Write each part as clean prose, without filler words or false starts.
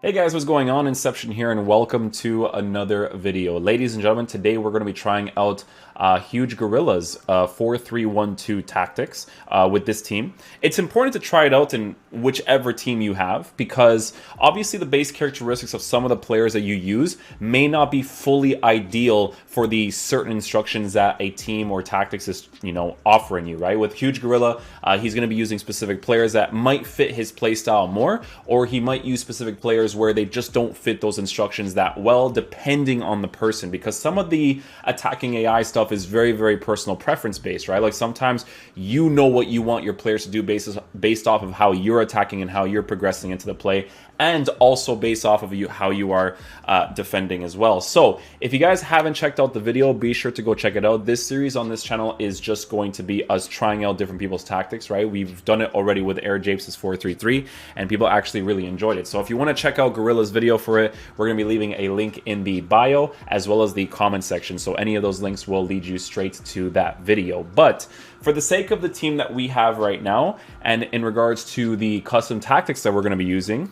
Hey guys, what's going on? Inception here, and welcome to another video. Ladies and gentlemen, today we're going to be trying out Huge Gorilla's 4-3-1-2 tactics with this team. It's important to try it out in whichever team you have, because obviously the base characteristics of some of the players that you use may not be fully ideal for the certain instructions that a team or tactics is, offering you, right? With Huge Gorilla, he's going to be using specific players that might fit his playstyle more, or he might use specific players where they just don't fit those instructions that well, depending on the person, because some of the attacking AI stuff is very, very personal preference based, right? Like sometimes you know what you want your players to do based off of how you're attacking and how you're progressing into the play, and also based off of how you are defending as well. So if you guys haven't checked out the video, be sure to go check it out. This series on this channel is just going to be us trying out different people's tactics, right? We've done it already with Air Japes' 4-3-3, and people actually really enjoyed it. So if you want to check out Gorilla's video for it, we're going to be leaving a link in the bio as well as the comment section. So any of those links will lead you straight to that video. But for the sake of the team that we have right now, and in regards to the custom tactics that we're going to be using,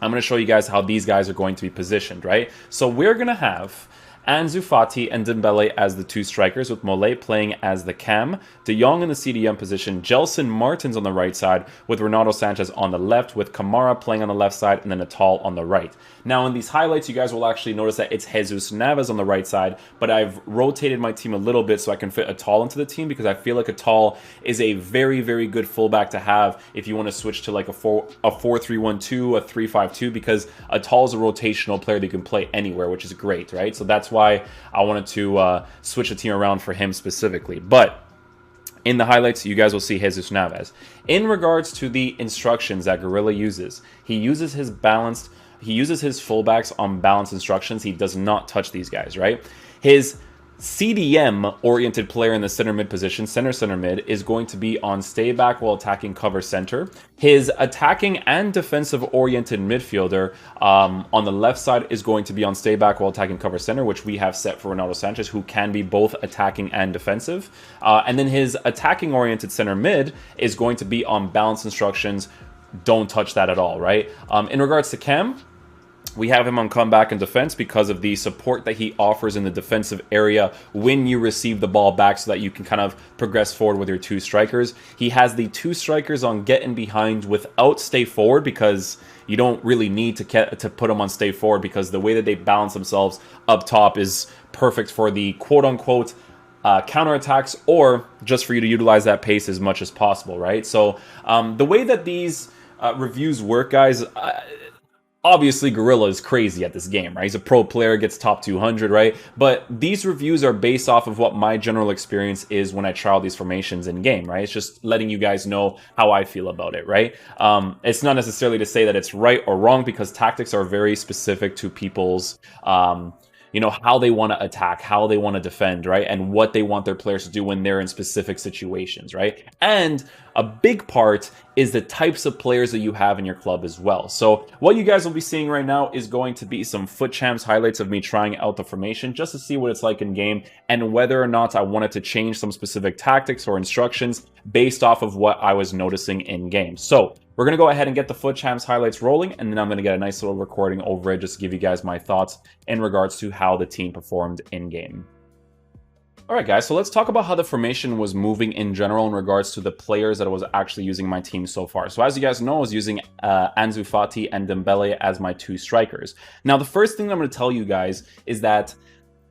I'm going to show you guys how these guys are going to be positioned, right? So we're going to have Ansu Fati and Dembele as the two strikers, with Mollet playing as the cam, De Jong in the CDM position, Gelson Martins on the right side, with Renato Sanchez on the left, with Kamara playing on the left side, and then Natal on the right. Now in these highlights, you guys will actually notice that it's Jesus Navas on the right side, but I've rotated my team a little bit so I can fit Atal into the team, because I feel like Atal is a very, very good fullback to have if you want to switch to like a 4-3-1-2, a 3-5-2, because Atal is a rotational player that you can play anywhere, which is great, right? So that's why I wanted to switch the team around for him specifically. But in the highlights, you guys will see Jesus Navas. In regards to the instructions that Gorilla uses, he uses his fullbacks on balanced instructions. He does not touch these guys, right? His CDM-oriented player in the center mid position, center mid, is going to be on stay back while attacking cover center. His attacking and defensive-oriented midfielder on the left side is going to be on stay back while attacking cover center, which we have set for Renato Sanchez, who can be both attacking and defensive. And then his attacking-oriented center mid is going to be on balanced instructions. Don't touch that at all, right? In regards to Cam, we have him on comeback and defense because of the support that he offers in the defensive area when you receive the ball back, so that you can kind of progress forward with your two strikers. He has the two strikers on get in behind without stay forward, because you don't really need to put them on stay forward, because the way that they balance themselves up top is perfect for the quote-unquote counterattacks, or just for you to utilize that pace as much as possible, right? So the way that these reviews work, guys, obviously, Gorilla is crazy at this game, right? He's a pro player, gets top 200, right? But these reviews are based off of what my general experience is when I trial these formations in game, right? It's just letting you guys know how I feel about it, right? It's not necessarily to say that it's right or wrong, because tactics are very specific to people's how they want to attack, how they want to defend, right? And what they want their players to do when they're in specific situations, right? And a big part is the types of players that you have in your club as well. So what you guys will be seeing right now is going to be some Futchamps highlights of me trying out the formation, just to see what it's like in game, and whether or not I wanted to change some specific tactics or instructions based off of what I was noticing in game. So we're going to go ahead and get the Futchamps highlights rolling, and then I'm going to get a nice little recording over it just to give you guys my thoughts in regards to how the team performed in game. Alright guys, so let's talk about how the formation was moving in general in regards to the players that I was actually using my team so far. So as you guys know, I was using Ansu Fati and Dembele as my two strikers. Now the first thing that I'm going to tell you guys is that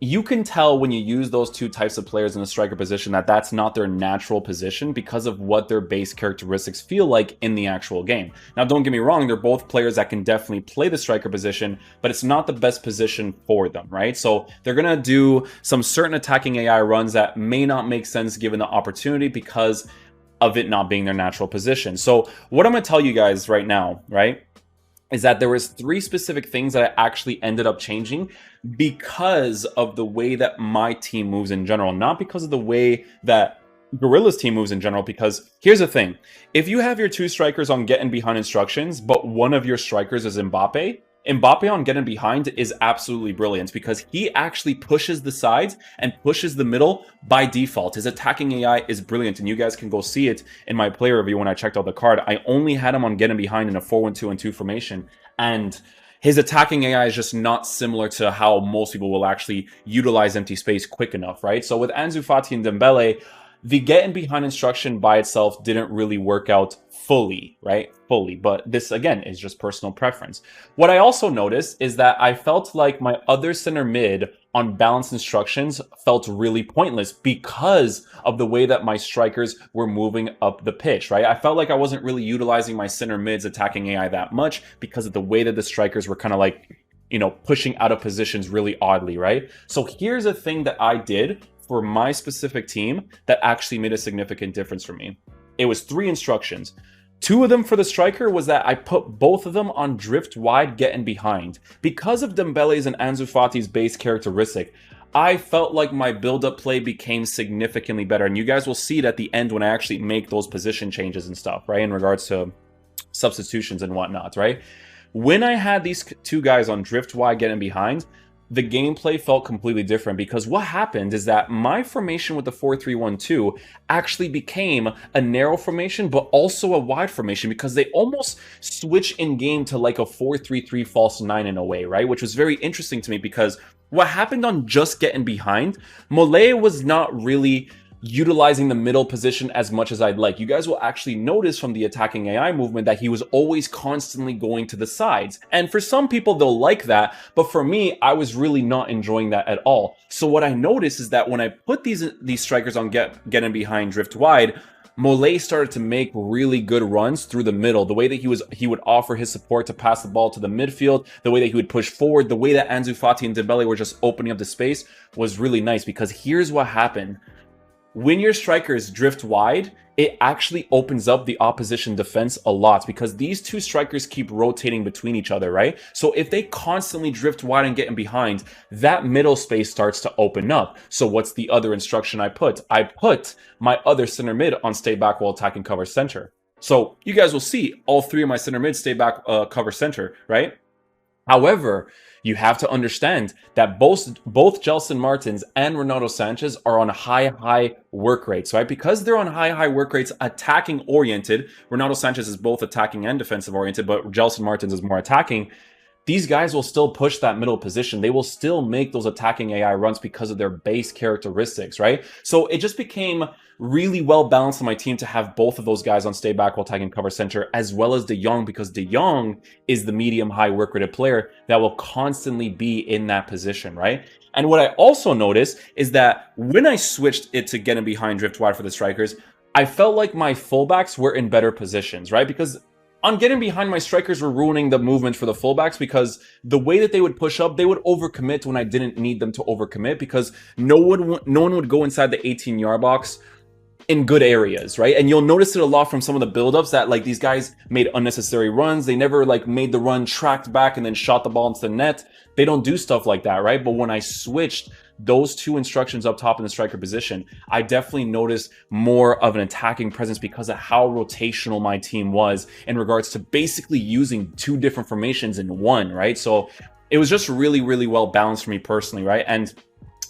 you can tell when you use those two types of players in the striker position that that's not their natural position, because of what their base characteristics feel like in the actual game. Now, don't get me wrong, they're both players that can definitely play the striker position, but it's not the best position for them, right? So they're going to do some certain attacking AI runs that may not make sense given the opportunity, because of it not being their natural position. So what I'm going to tell you guys right now, right, is that there was 3 specific things that I actually ended up changing because of the way that my team moves in general, not because of the way that Gorilla's team moves in general. Because here's the thing, if you have your two strikers on getting behind instructions, but one of your strikers is Mbappe, Mbappe on getting behind is absolutely brilliant, because he actually pushes the sides and pushes the middle by default. His attacking AI is brilliant, and you guys can go see it in my player review when I checked out the card. I only had him on getting behind in a 4-1-2-2 formation, and his attacking AI is just not similar to how most people will actually utilize empty space quick enough, right? So with Ansu Fati and Dembele, the getting behind instruction by itself didn't really work out fully, right? Fully. But this, again, is just personal preference. What I also noticed is that I felt like my other center mid on balanced instructions felt really pointless because of the way that my strikers were moving up the pitch, right? I felt like I wasn't really utilizing my center mid's attacking AI that much because of the way that the strikers were kind of like, you know, pushing out of positions really oddly, right? So here's a thing that I did for my specific team that actually made a significant difference for me. It was 3 instructions. 2 of them for the striker was that I put both of them on drift wide, getting behind. Because of Dembele's and Ansu Fati's base characteristic, I felt like my build-up play became significantly better. And you guys will see it at the end when I actually make those position changes and stuff, right? In regards to substitutions and whatnot, right? When I had these 2 guys on drift wide, getting behind, the gameplay felt completely different because what happened is that my formation with the 4-3-1-2 actually became a narrow formation, but also a wide formation because they almost switch in game to like a 4-3-3 false 9 in a way, right? Which was very interesting to me because what happened on just getting behind, Mole was not really utilizing the middle position as much as I'd like. You guys will actually notice from the attacking AI movement that he was always constantly going to the sides. And for some people, they'll like that. But for me, I was really not enjoying that at all. So what I noticed is that when I put these strikers on getting behind drift wide, Mole started to make really good runs through the middle. The way that he would offer his support to pass the ball to the midfield, the way that he would push forward, the way that Ansu Fati and Dembele were just opening up the space was really nice because here's what happened. When your strikers drift wide, it actually opens up the opposition defense a lot because these 2 strikers keep rotating between each other, right? So if they constantly drift wide and get in behind, that middle space starts to open up. So what's the other instruction I put? I put my other center mid on stay back while attacking cover center. So you guys will see all 3 of my center mids stay back cover center, right? However, you have to understand that both Gelson Martins and Renato Sanchez are on high work rates, right? Because they're on high work rates, attacking oriented. Renato Sanchez is both attacking and defensive oriented, but Gelson Martins is more attacking. These guys will still push that middle position. They will still make those attacking AI runs because of their base characteristics, right? So it just became really well balanced on my team to have both of those guys on stay back while tagging cover center, as well as De Jong, because De Jong is the medium high work rated player that will constantly be in that position, right? And what I also noticed is that when I switched it to getting behind drift wide for the strikers, I felt like my fullbacks were in better positions, right? Because on getting behind, my strikers were ruining the movement for the fullbacks because the way that they would push up, they would overcommit when I didn't need them to overcommit because no one would go inside the 18-yard box in good areas, right? And you'll notice it a lot from some of the buildups that like these guys made unnecessary runs. They never like made the run, tracked back, and then shot the ball into the net. They don't do stuff like that, right? But when I switched those 2 instructions up top in the striker position, I definitely noticed more of an attacking presence because of how rotational my team was in regards to basically using 2 different formations in one, right? So it was just really well balanced for me personally, right? And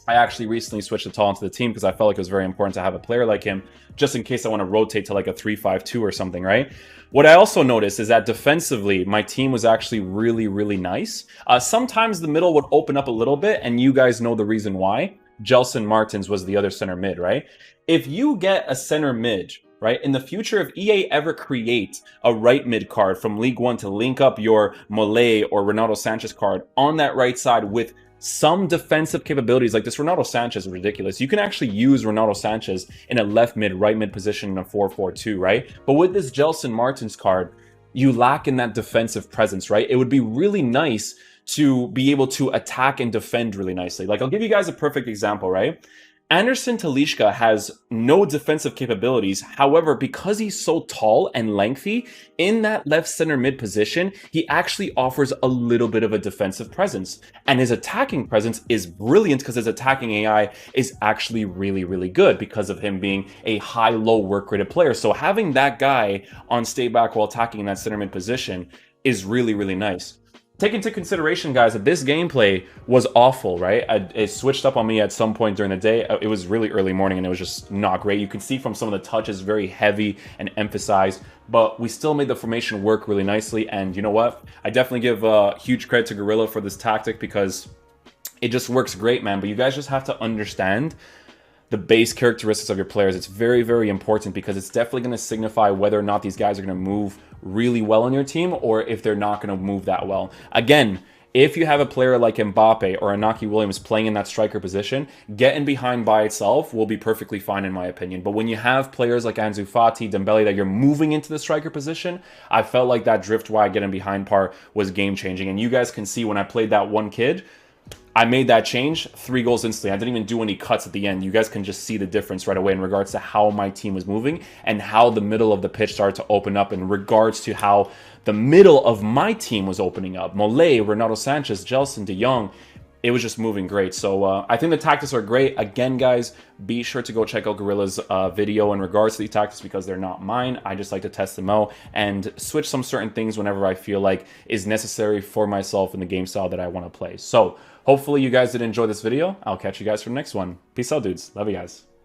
I actually recently switched Atal into the team because I felt like it was very important to have a player like him just in case I want to rotate to like a 3-5-2 or something, right? What I also noticed is that defensively, my team was actually really nice. Sometimes the middle would open up a little bit, and you guys know the reason why. Gelson Martins was the other center mid, right? If you get a center mid, right, in the future, if EA ever create a right mid card from League One to link up your Mole or Renato Sanchez card on that right side with some defensive capabilities, like this Renato Sanchez is ridiculous. You can actually use Renato Sanchez in a left mid, right mid position in a 4-4-2, right? But with this Gelson Martins card, you lack in that defensive presence, right? It would be really nice to be able to attack and defend really nicely. Like, I'll give you guys a perfect example, right? Anderson Talisca has no defensive capabilities. However, because he's so tall and lengthy, in that left center mid position, he actually offers a little bit of a defensive presence. And his attacking presence is brilliant because his attacking AI is actually really good because of him being a high-low work rated player. So having that guy on stay back while attacking in that center mid position is really nice. take into consideration, guys, that this gameplay was awful, right? It switched up on me at some point during the day. It was really early morning, and it was just not great. You can see from some of the touches, very heavy and emphasized, but we still made the formation work really nicely. And you know what? I definitely give huge credit to Gorilla for this tactic because it just works great, man. But you guys just have to understand the base characteristics of your players. It's very, very important because it's definitely going to signify whether or not these guys are going to move really well on your team or if they're not going to move that well. Again, if you have a player like Mbappe or Inaki Williams playing in that striker position, getting behind by itself will be perfectly fine in my opinion. But when you have players like Ansu Fati, Dembele, that you're moving into the striker position, I felt like that drift wide getting behind part was game changing. And you guys can see when I played that one kid, I made that change, 3 goals instantly. I didn't even do any cuts at the end. You guys can just see the difference right away in regards to how my team was moving and how the middle of the pitch started to open up in regards to how the middle of my team was opening up. Mollet, Renato Sanchez, Gelson, De Jong, it was just moving great. So I think the tactics are great. Again, guys, be sure to go check out Gorilla's video in regards to these tactics because they're not mine. I just like to test them out and switch some certain things whenever I feel like is necessary for myself in the game style that I want to play. So hopefully you guys did enjoy this video. I'll catch you guys for the next one. Peace out, dudes. Love you guys.